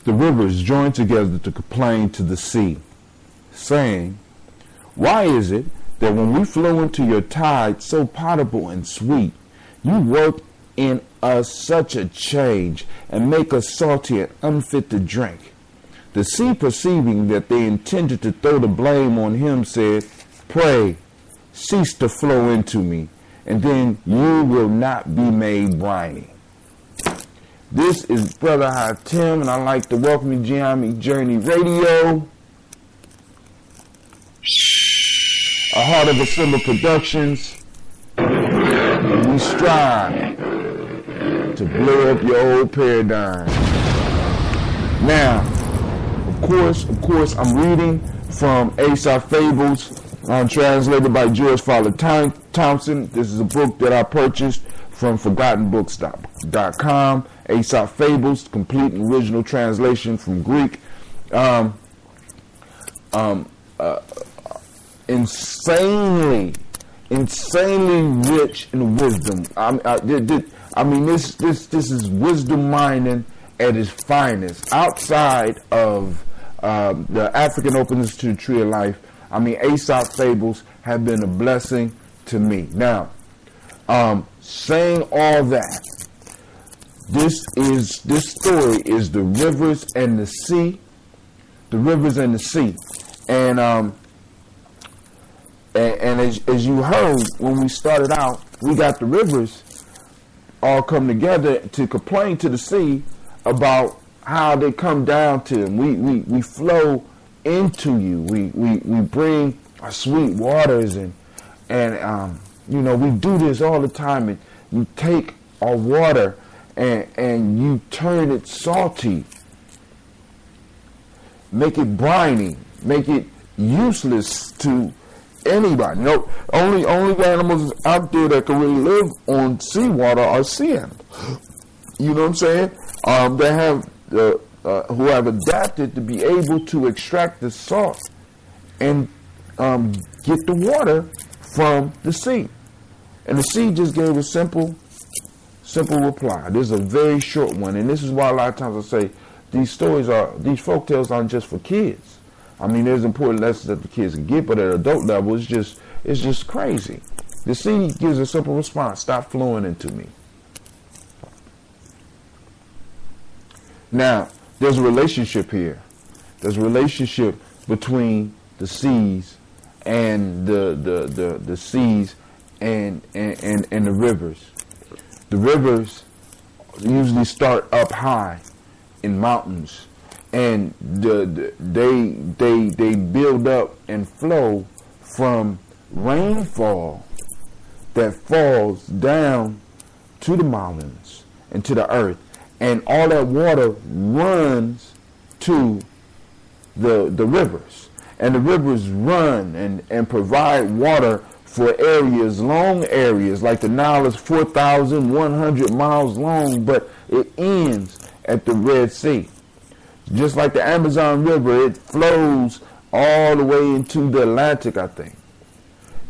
the rivers joined together to complain to the sea, saying, "Why is it that when we flow into your tide so potable and sweet, you work in us such a change and make us salty and unfit to drink?" The sea, perceiving that they intended to throw the blame on him, said, "Pray, cease to flow into me, and then you will not be made briny." This is Brother High Tim, and I'd like to welcome you to Gianni Journey Radio, a Heart of a Symbol Productions. And we strive to blow up your old paradigm. Now, of course, I'm reading from Aesop Fables, translated by George Fowler Thompson. This is a book that I purchased from ForgottenBooks.com. Aesop Fables, complete and original translation from Greek. Insanely rich in wisdom. I mean, this is wisdom mining at its finest. Outside of the African openness to the Tree of Life, I mean, Aesop Fables have been a blessing to me. Now, saying all that, this story is the rivers and the sea. The rivers and the sea. And as you heard when we started out, we got the rivers all come together to complain to the sea about how they come down to them. We flow into you. We bring our sweet waters and we do this all the time. And you take our water and you turn it salty, make it briny, make it useless to anybody. No, only animals out there that can really live on seawater are sea animals. You know what I'm saying? They have who have adapted to be able to extract the salt and get the water from the sea. And the sea just gave a simple reply. This is a very short one, and this is why a lot of times I say these folk tales aren't just for kids. I mean, there's important lessons that the kids can get, but at adult level, it's just crazy. The sea gives a simple response: stop flowing into me. Now, there's a relationship here. There's a relationship between the seas and the seas and the rivers. The rivers usually start up high in mountains, and they build up and flow from rainfall that falls down to the mountains and to the earth, and all that water runs to the rivers, and the rivers run and provide water for areas, long areas, like the Nile is 4,100 miles long, but it ends at the Red Sea. Just like the Amazon River, it flows all the way into the Atlantic, I think.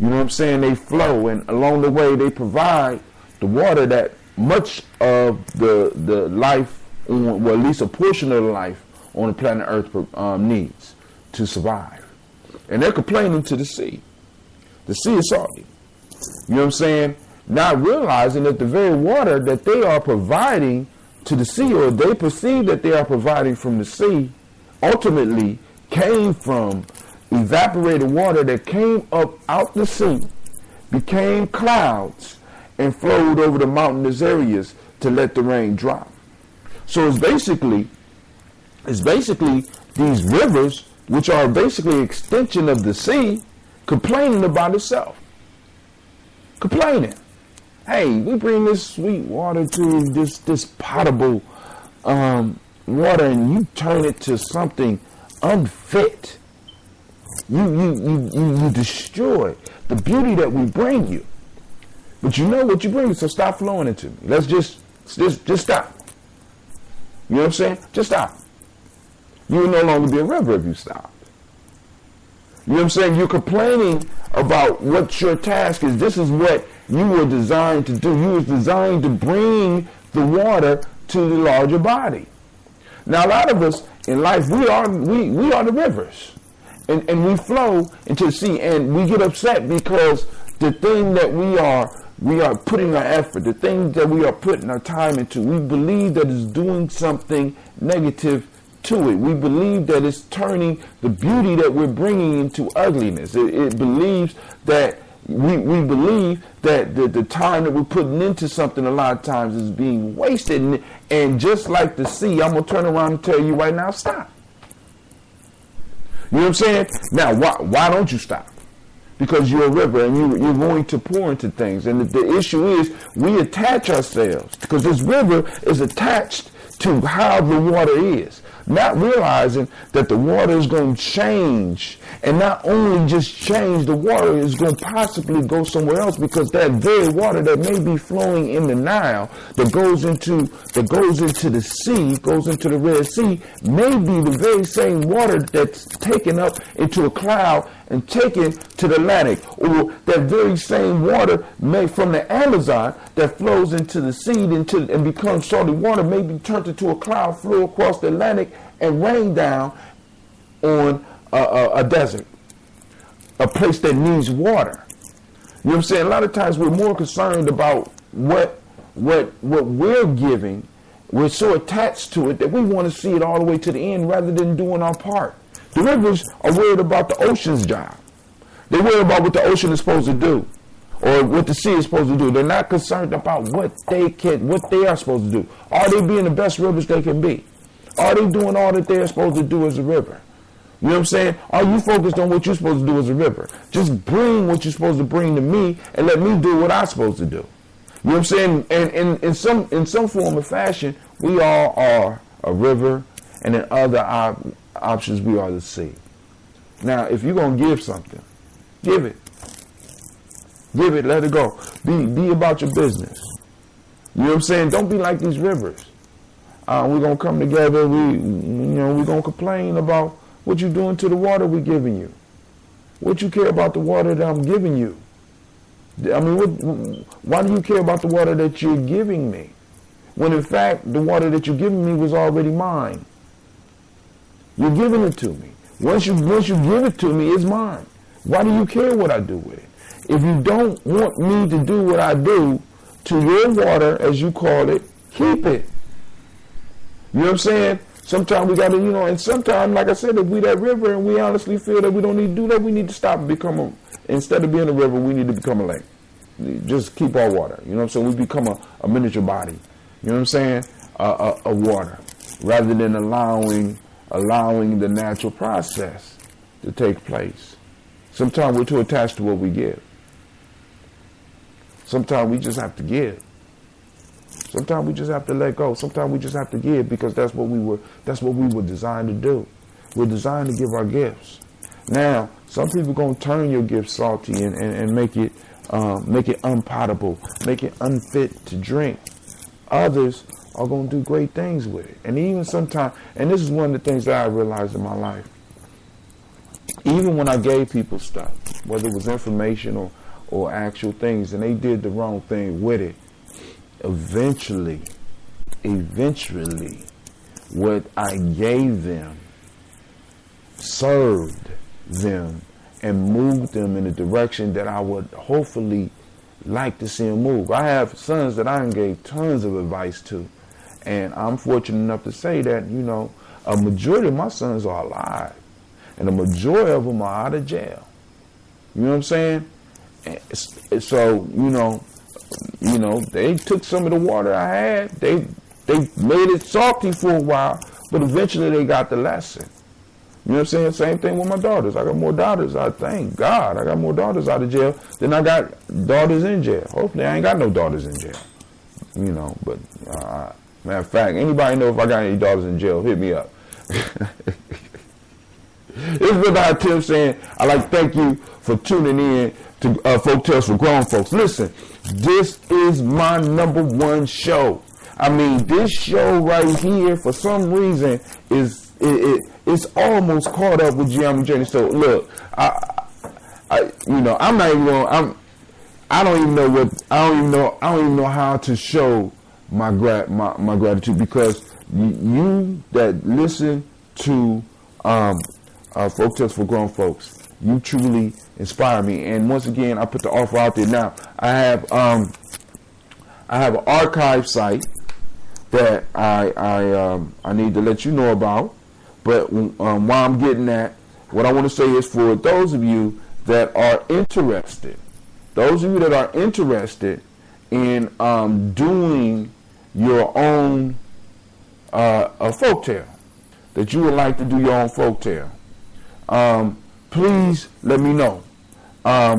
You know what I'm saying? They flow, and along the way they provide the water that much of the life, well, at least a portion of the life on the planet Earth needs to survive. And they're complaining to the sea. The sea is salty. You know what I'm saying? Not realizing that the very water that they are providing to the sea, or they perceive that they are providing from the sea, ultimately came from evaporated water that came up out the sea, became clouds, and flowed over the mountainous areas to let the rain drop. So it's basically these rivers, which are basically an extension of the sea, complaining about itself. Complaining. Hey, we bring this sweet water to this potable water, and you turn it to something unfit. You destroy the beauty that we bring you. But you know what you bring, so stop flowing into me. Let's just stop. You know what I'm saying? Just stop. You will no longer be a river if you stop. You know what I'm saying? You're complaining about what your task is. This is what you were designed to do. You were designed to bring the water to the larger body. Now, a lot of us in life, we are the rivers. And we flow into the sea, and we get upset because the thing that we are putting our effort, the thing that we are putting our time into, we believe that it's doing something negative to it. We believe that it's turning the beauty that we're bringing into ugliness. It believes that we believe that the time that we're putting into something a lot of times is being wasted. And just like the sea, I'm going to turn around and tell you right now, stop. You know what I'm saying? Now, why don't you stop? Because you're a river and you're going to pour into things. And the issue is we attach ourselves because this river is attached to how the water is. Not realizing that the water is going to change, and not only just change, the water is going to possibly go somewhere else, because that very water that may be flowing in the Nile that goes into the sea, goes into the Red Sea, may be the very same water that's taken up into a cloud and taken to the Atlantic, or that very same water made from the Amazon that flows into the sea and becomes salty water may be turned into a cloud, flow across the Atlantic and rain down on a desert, a place that needs water. You know what I'm saying? A lot of times we're more concerned about what we're giving. We're so attached to it that we want to see it all the way to the end rather than doing our part. The rivers are worried about the ocean's job. They worry about what the ocean is supposed to do, or what the sea is supposed to do. They're not concerned about what they are supposed to do. Are they being the best rivers they can be? Are they doing all that they're supposed to do as a river? You know what I'm saying? Are you focused on what you're supposed to do as a river? Just bring what you're supposed to bring to me and let me do what I'm supposed to do. You know what I'm saying? And in some form or fashion, we all are a river, and in other options, we are the sea. Now, if you're going to give something, give it. Give it, let it go. Be about your business. You know what I'm saying? Don't be like these rivers. We're going to come together, we're going to complain about what you're doing to the water we're giving you. What you care about the water that I'm giving you? I mean, why do you care about the water that you're giving me? When in fact, the water that you're giving me was already mine. You're giving it to me. Once you give it to me, it's mine. Why do you care what I do with it? If you don't want me to do what I do to your water, as you call it, keep it. You know what I'm saying? Sometimes we got to, and sometimes, like I said, if we that river and we honestly feel that we don't need to do that, we need to stop and become instead of being a river, we need to become a lake. Just keep our water. You know what I'm saying? We become a miniature body. You know what I'm saying? A water, rather than allowing the natural process to take place. Sometimes we're too attached to what we give. Sometimes we just have to give. Sometimes we just have to let go. Sometimes we just have to give, because that's what we were designed to do. We're designed to give our gifts. Now, some people are going to turn your gift salty and make it unpotable, make it unfit to drink. Others are going to do great things with it. And even sometimes, and this is one of the things that I realized in my life, even when I gave people stuff, whether it was information or actual things, and they did the wrong thing with it, eventually, what I gave them served them and moved them in a direction that I would hopefully like to see them move. I have sons that I gave tons of advice to, and I'm fortunate enough to say that, a majority of my sons are alive, and the majority of them are out of jail. You know what I'm saying? And so, they took some of the water I had. They made it salty for a while, but eventually they got the lesson. You know what I'm saying? Same thing with my daughters. I got more daughters. I thank God I got more daughters out of jail than I got daughters in jail. Hopefully I ain't got no daughters in jail. But matter of fact, anybody know if I got any daughters in jail, hit me up. It's Brother Tim saying, I'd like to thank you for tuning in to Folk Tales for Grown Folks. Listen, this is my #1 show. I mean, this show right here, for some reason, it's almost caught up with Gianni Journey. So look, I don't even know how to show my gratitude, because You that listen to Folk Tales for Grown Folks, you truly inspire me. And once again, I put the offer out there. Now, I have an archive site that I need to let you know about. But while I'm getting that, what I want to say is for those of you that are interested, in doing your own a folktale, that you would like to do your own folktale, please let me know. You know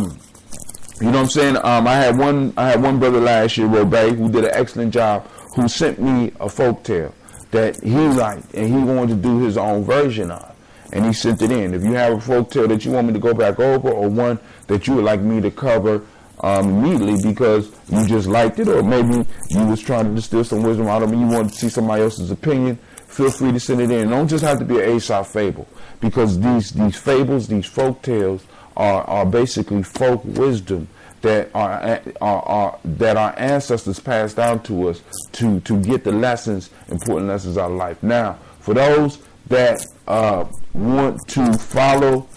what I'm saying? I had one brother last year, Robey, who did an excellent job, who sent me a folktale that he liked and he wanted to do his own version of. And he sent it in. If you have a folktale that you want me to go back over, or one that you would like me to cover immediately because you just liked it, or maybe you was trying to distill some wisdom out of me, you want to see somebody else's opinion, feel free to send it in. It don't just have to be an Aesop fable, because these fables, these folktales are basically folk wisdom that our ancestors passed down to us to get the lessons, important lessons out of life. Now, for those that want to follow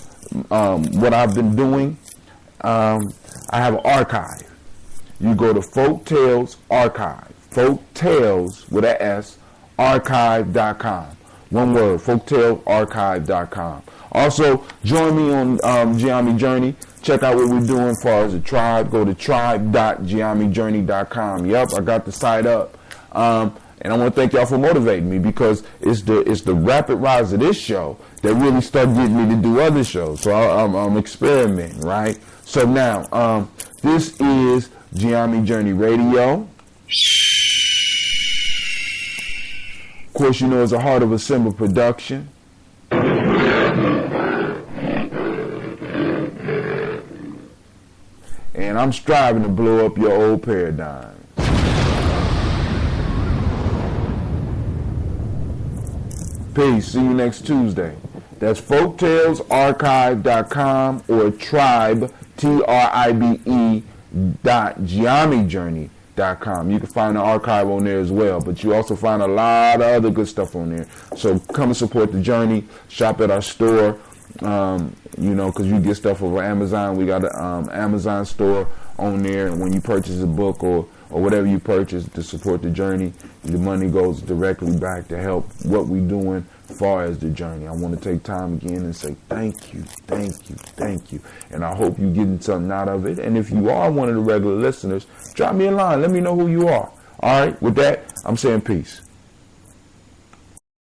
what I've been doing, I have an archive. You go to Folktales Archive, Folktales with an S, archive.com. One word, folktalearchive.com. Also, join me on Giami Journey. Check out what we're doing as far as the tribe. Go to tribe.giamijourney.com. Yep, I got the site up. And I want to thank y'all for motivating me, because it's the rapid rise of this show that really started getting me to do other shows. So I'm experimenting, right? So now, this is Giami Journey Radio. Of course, you know it's a Heart of a Simba production. And I'm striving to blow up your old paradigm. Peace. See you next Tuesday. That's folktalearchive.com or tribe, tribe.giamijourney.com. You can find the archive on there as well, but you also find a lot of other good stuff on there. So come and support the journey. Shop at our store, because you get stuff over Amazon. We got an Amazon store on there, and when you purchase a book or whatever you purchase to support the journey, the money goes directly back to help what we're doing as far as the journey. I want to take time again and say thank you. And I hope you're getting something out of it. And if you are one of the regular listeners, drop me a line. Let me know who you are. All right, with that, I'm saying peace.